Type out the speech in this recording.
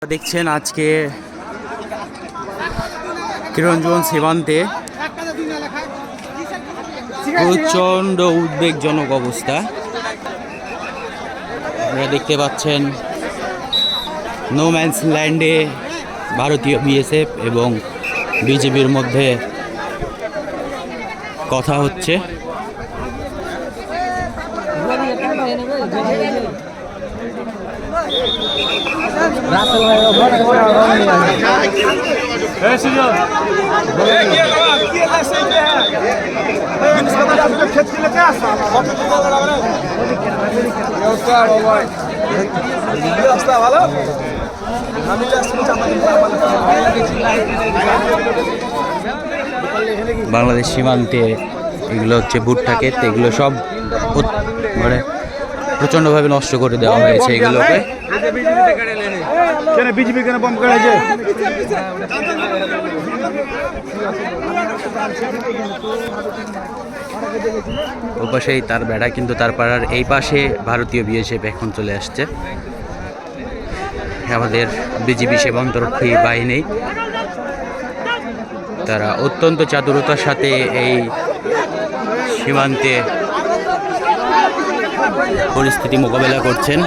দেখছেন আজকে কিরণজন সীমান্তে প্রচণ্ড উদ্বেগজনক অবস্থা। আপনারা দেখতে পাচ্ছেন নো ম্যানস ল্যান্ডে ভারতীয় বিএসএফ এবং বিজেপির মধ্যে কথা হচ্ছে। বাংলাদেশ সীমান্তে এগুলো হচ্ছে ভুট্টা ক্ষেত, এগুলো সব মানে প্রচণ্ডভাবে নষ্ট করে দেওয়া হয়েছে এগুলোকে। ওপাশেই তার বেড়া, কিন্তু তার পাড়ার এই পাশে ভারতীয় বিএসএফ এখন চলে আসছে। আমাদের বিজিবি সীমান্তরক্ষী বাহিনী তারা অত্যন্ত চাতুরতার সাথে এই সীমান্তে পরিস্থিতি মোকাবেলা করছেন।